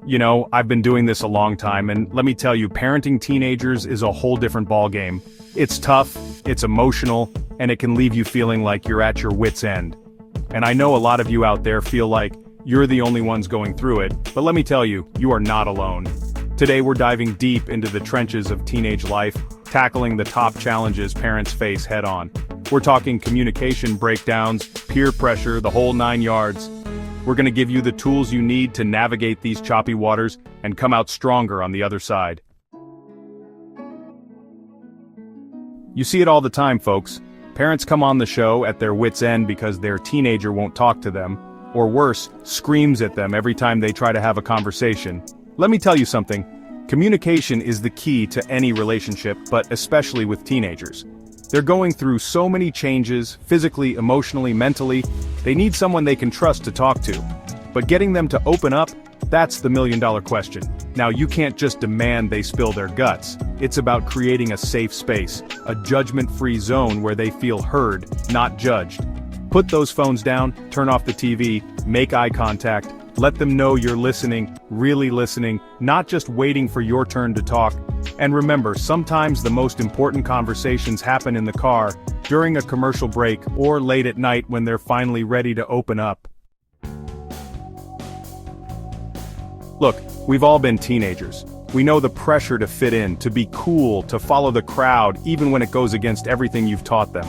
You know, I've been doing this a long time, and let me tell you, parenting teenagers is a whole different ballgame. It's tough, it's emotional, and it can leave you feeling like you're at your wit's end. And I know a lot of you out there feel like you're the only ones going through it, but let me tell you, you are not alone. Today we're diving deep into the trenches of teenage life, tackling the top challenges parents face head-on. We're talking communication breakdowns, peer pressure, the whole 9 yards. We're going to give you the tools you need to navigate these choppy waters and come out stronger on the other side. You see it all the time, folks. Parents come on the show at their wits' end because their teenager won't talk to them, or worse, screams at them every time they try to have a conversation. Let me tell you something. Communication is the key to any relationship, but especially with teenagers. They're going through so many changes, physically, emotionally, mentally. They need someone they can trust to talk to. But getting them to open up, that's the million-dollar question. Now, you can't just demand they spill their guts. It's about creating a safe space, a judgment-free zone where they feel heard, not judged. Put those phones down, turn off the TV, make eye contact, let them know you're listening, really listening, not just waiting for your turn to talk. And remember, sometimes the most important conversations happen in the car, during a commercial break, or late at night when they're finally ready to open up. Look, we've all been teenagers. We know the pressure to fit in, to be cool, to follow the crowd, even when it goes against everything you've taught them.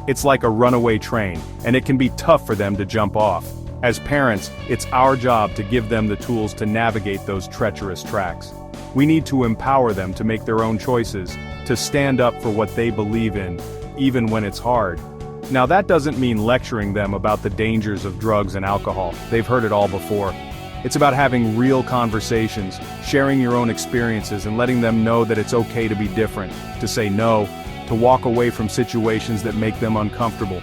It's like a runaway train, and it can be tough for them to jump off. As parents, it's our job to give them the tools to navigate those treacherous tracks. We need to empower them to make their own choices, to stand up for what they believe in, even when it's hard. Now that doesn't mean lecturing them about the dangers of drugs and alcohol. They've heard it all before. It's about having real conversations, sharing your own experiences and letting them know that it's okay to be different, to say no, to walk away from situations that make them uncomfortable.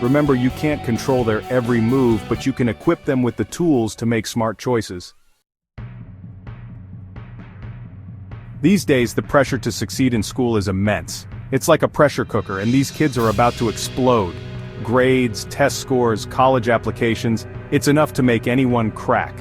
Remember, you can't control their every move, but you can equip them with the tools to make smart choices. These days, the pressure to succeed in school is immense. It's like a pressure cooker, and these kids are about to explode. Grades, test scores, college applications, it's enough to make anyone crack.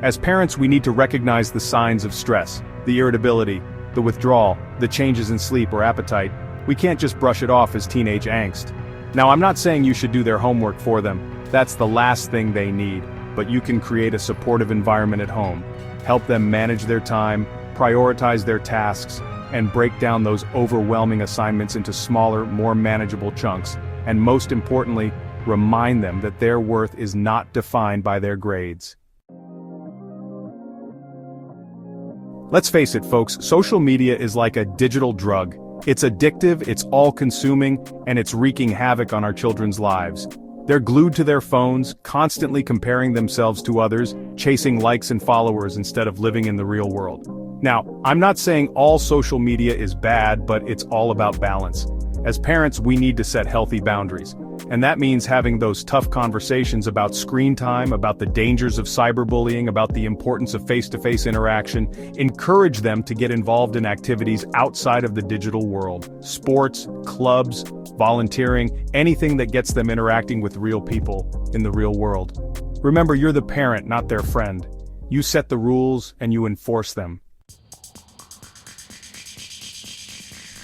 As parents, we need to recognize the signs of stress, the irritability, the withdrawal, the changes in sleep or appetite. We can't just brush it off as teenage angst. Now, I'm not saying you should do their homework for them. That's the last thing they need. But you can create a supportive environment at home, help them manage their time, prioritize their tasks, and break down those overwhelming assignments into smaller, more manageable chunks. And most importantly, remind them that their worth is not defined by their grades. Let's face it, folks, social media is like a digital drug. It's addictive, it's all-consuming, and it's wreaking havoc on our children's lives. They're glued to their phones, constantly comparing themselves to others, chasing likes and followers instead of living in the real world. Now, I'm not saying all social media is bad, but it's all about balance. As parents, we need to set healthy boundaries. And that means having those tough conversations about screen time, about the dangers of cyberbullying, about the importance of face-to-face interaction. Encourage them to get involved in activities outside of the digital world. Sports, clubs, volunteering, anything that gets them interacting with real people in the real world. Remember, you're the parent, not their friend. You set the rules and you enforce them.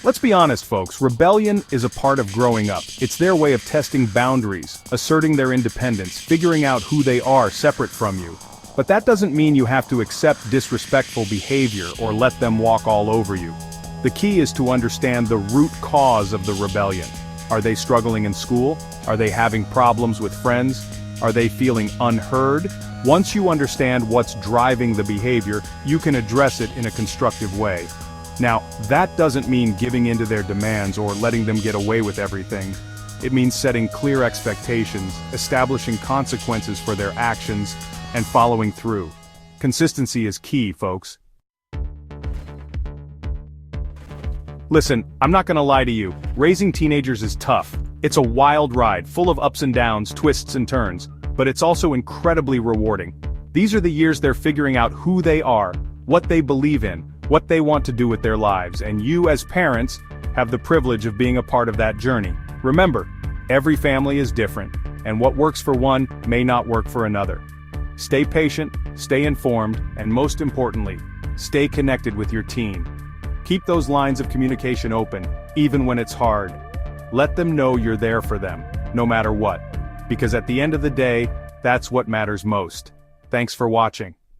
Let's be honest, folks, rebellion is a part of growing up. It's their way of testing boundaries, asserting their independence, figuring out who they are separate from you. But that doesn't mean you have to accept disrespectful behavior or let them walk all over you. The key is to understand the root cause of the rebellion. Are they struggling in school? Are they having problems with friends? Are they feeling unheard? Once you understand what's driving the behavior, you can address it in a constructive way. Now, that doesn't mean giving in to their demands or letting them get away with everything. It means setting clear expectations, establishing consequences for their actions, and following through. Consistency is key, folks. Listen, I'm not gonna lie to you. Raising teenagers is tough. It's a wild ride, full of ups and downs, twists and turns. But it's also incredibly rewarding. These are the years they're figuring out who they are, what they believe in, what they want to do with their lives, and you as parents have the privilege of being a part of that journey. Remember, every family is different, and what works for one may not work for another. Stay patient, stay informed, and most importantly, stay connected with your teen. Keep those lines of communication open, even when it's hard. Let them know you're there for them, no matter what. Because at the end of the day, that's what matters most. Thanks for watching.